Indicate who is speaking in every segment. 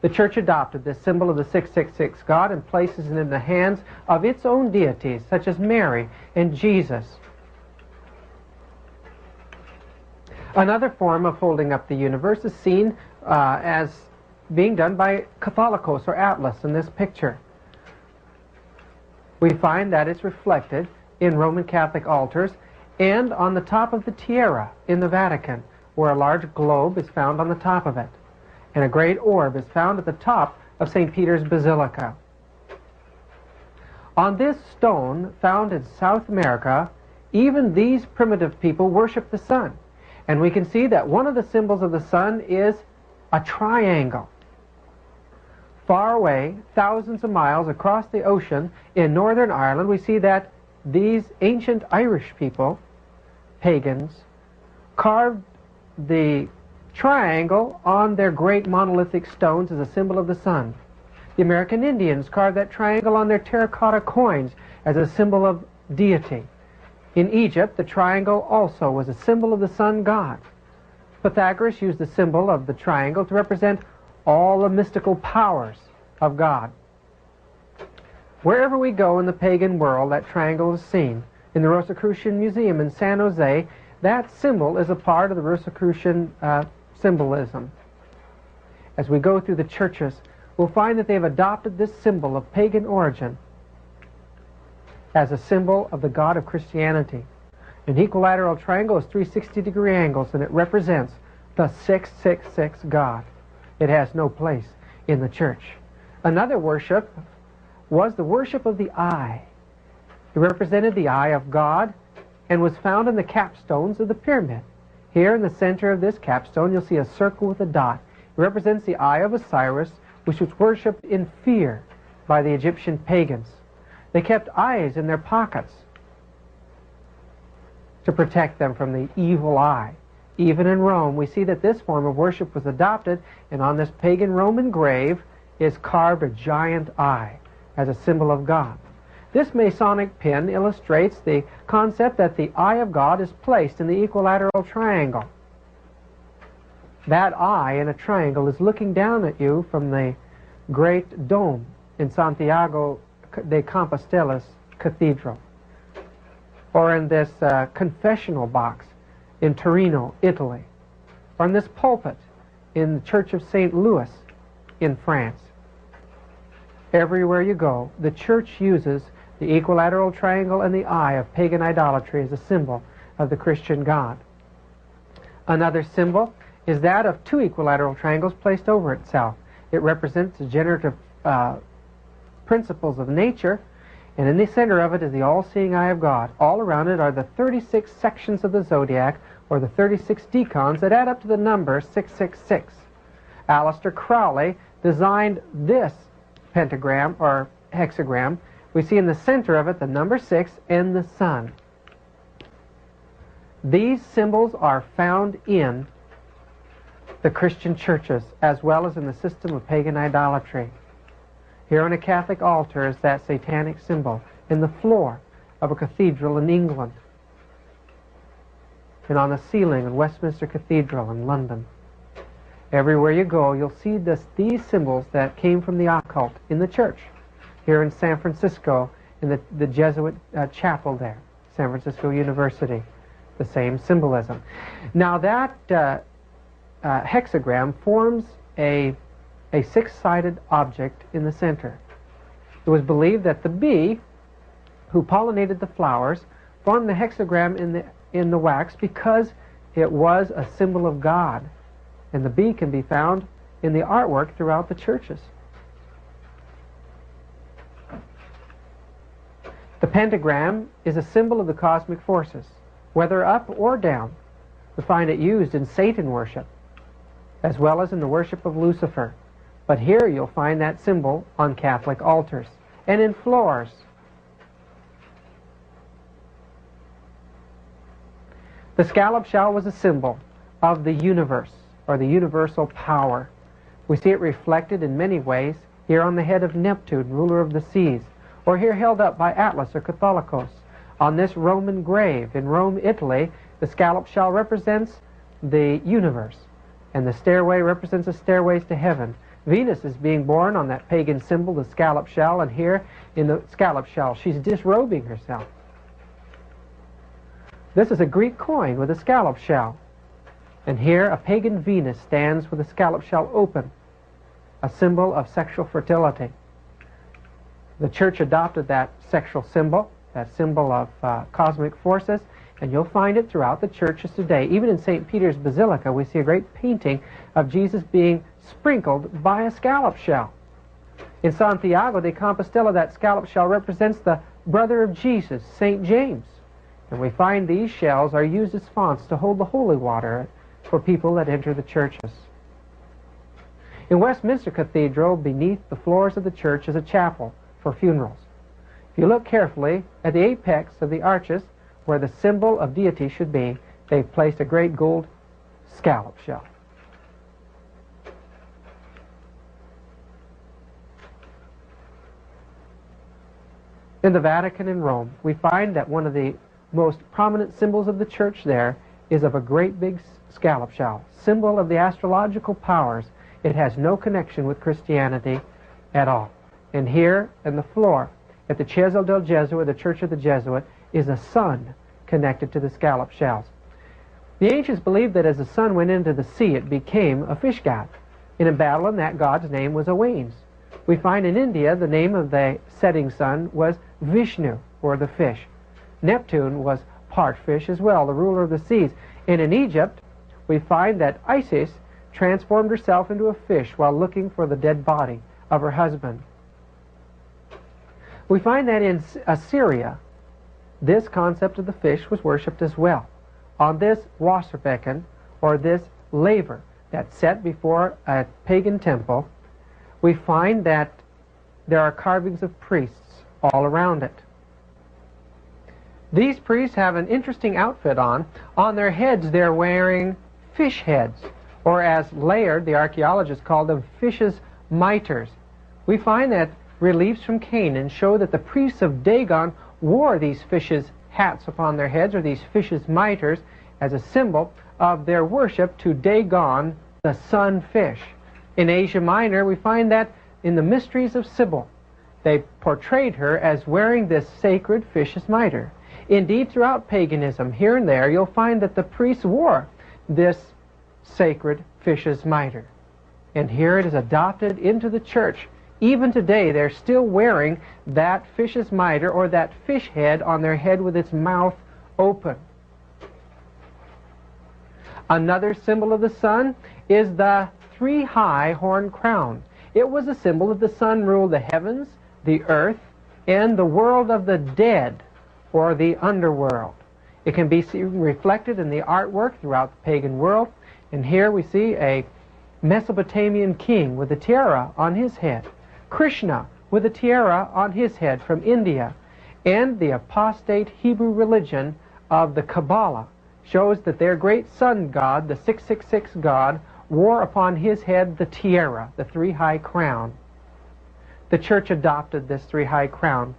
Speaker 1: The Church adopted this symbol of the 666 God and places it in the hands of its own deities, such as Mary and Jesus. Another form of holding up the universe is seen as being done by Catholicos or Atlas in this picture. We find that it's reflected in Roman Catholic altars and on the top of the tiara in the Vatican, where a large globe is found on the top of it, and a great orb is found at the top of St. Peter's Basilica. On this stone, found in South America, even these primitive people worship the sun. And we can see that one of the symbols of the sun is a triangle. Far away, thousands of miles across the ocean in Northern Ireland, we see that these ancient Irish people, pagans, carved the triangle on their great monolithic stones as a symbol of the sun. The American Indians carved that triangle on their terracotta coins as a symbol of deity. In Egypt, the triangle also was a symbol of the sun god. Pythagoras used the symbol of the triangle to represent all the mystical powers of God. Wherever we go in the pagan world, that triangle is seen. In the Rosicrucian Museum in San Jose, that symbol is a part of the Rosicrucian symbolism. As we go through the churches, we'll find that they've adopted this symbol of pagan origin as a symbol of the God of Christianity. An equilateral triangle is 360-degree angles, and it represents the 666 God. It has no place in the church. Another worship was the worship of the eye. It represented the eye of God and was found in the capstones of the pyramid. Here in the center of this capstone, you'll see a circle with a dot. It represents the eye of Osiris, which was worshipped in fear by the Egyptian pagans. They kept eyes in their pockets to protect them from the evil eye. Even in Rome, we see that this form of worship was adopted, and on this pagan Roman grave is carved a giant eye as a symbol of God. This Masonic pin illustrates the concept that the eye of God is placed in the equilateral triangle. That eye in a triangle is looking down at you from the great dome in Santiago de Compostella's cathedral, or in this confessional box in Torino, Italy, or in this pulpit in the Church of St. Louis in France. Everywhere you go, the church uses the equilateral triangle and the eye of pagan idolatry as a symbol of the Christian God. Another symbol is that of two equilateral triangles placed over itself. It represents the generative principles of nature, and in the center of it is the all-seeing eye of God. All around it are the 36 sections of the zodiac, or the 36 decans that add up to the number 666. Aleister Crowley designed this pentagram or hexagram. We see in the center of it the number 6 and the sun. These symbols are found in the Christian churches as well as in the system of pagan idolatry. Here on a Catholic altar is that satanic symbol in the floor of a cathedral in England, and on the ceiling in Westminster Cathedral in London. Everywhere you go, you'll see these symbols that came from the occult in the church. Here in San Francisco, in the Jesuit chapel there, San Francisco University, the same symbolism. Now that hexagram forms a six-sided object in the center. It was believed that the bee who pollinated the flowers formed the hexagram in the wax because it was a symbol of God, and the bee can be found in the artwork throughout the churches. The pentagram is a symbol of the cosmic forces, whether up or down. We find it used in Satan worship, as well as in the worship of Lucifer. But here you'll find that symbol on Catholic altars and in floors. The scallop shell was a symbol of the universe, or the universal power. We see it reflected in many ways here on the head of Neptune, ruler of the seas, or here held up by Atlas or Catholicos. On this Roman grave in Rome, Italy, the scallop shell represents the universe, and the stairway represents the stairways to heaven. Venus is being born on that pagan symbol, the scallop shell, and here in the scallop shell, she's disrobing herself. This is a Greek coin with a scallop shell. And here a pagan Venus stands with a scallop shell open, a symbol of sexual fertility. The church adopted that sexual symbol, that symbol of cosmic forces, and you'll find it throughout the churches today. Even in St. Peter's Basilica, we see a great painting of Jesus being sprinkled by a scallop shell. In Santiago de Compostela, that scallop shell represents the brother of Jesus, St. James. And we find these shells are used as fonts to hold the holy water for people that enter the churches. In Westminster Cathedral, beneath the floors of the church, is a chapel for funerals. If you look carefully at the apex of the arches, where the symbol of deity should be, they've placed a great gold scallop shell. In the Vatican in Rome, we find that one of the most prominent symbols of the church there is of a great big scallop shell, symbol of the astrological powers. It has no connection with Christianity at all. And here in the floor, at the Chiesa del Gesù, the Church of the Jesuit, is a sun connected to the scallop shells. The ancients believed that as the sun went into the sea, it became a fish god. In Babylon, that god's name was Owains. We find in India the name of the setting sun was Vishnu, or the fish. Neptune was part fish as well, the ruler of the seas. And in Egypt, we find that Isis transformed herself into a fish while looking for the dead body of her husband. We find that in Assyria, this concept of the fish was worshipped as well. On this Wasserbecken, or this laver that's set before a pagan temple, we find that there are carvings of priests all around it. These priests have an interesting outfit on. On their heads they're wearing fish heads, or as Layard, the archaeologist, called them, fish's miters. We find that reliefs from Canaan show that the priests of Dagon wore these fish's hats upon their heads, or these fish's miters, as a symbol of their worship to Dagon, the sun fish. In Asia Minor, we find that in the Mysteries of Sybil, they portrayed her as wearing this sacred fish's mitre. Indeed, throughout paganism, here and there, you'll find that the priests wore this sacred fish's mitre. And here it is adopted into the church. Even today, they're still wearing that fish's mitre, or that fish head on their head with its mouth open. Another symbol of the sun is the three-high horn crown. It was a symbol that the sun ruled the heavens, the earth, and the world of the dead, or the underworld. It can be seen reflected in the artwork throughout the pagan world. And here we see a Mesopotamian king with a tiara on his head, Krishna with a tiara on his head from India, and the apostate Hebrew religion of the Kabbalah shows that their great sun god, the 666 god, wore upon his head the tiara, the three-high crown. The church adopted this three-high crown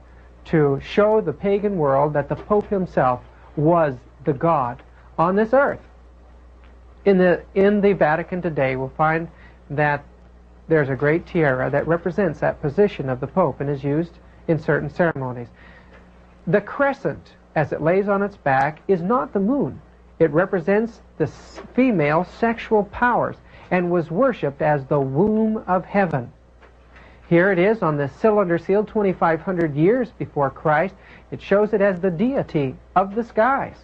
Speaker 1: to show the pagan world that the Pope himself was the God on this earth. In the Vatican today, we'll find that there's a great tiara that represents that position of the Pope and is used in certain ceremonies. The crescent, as it lays on its back, is not the moon. It represents the female sexual powers and was worshipped as the womb of heaven. Here it is on the cylinder seal 2,500 years before Christ. It shows it as the deity of the skies.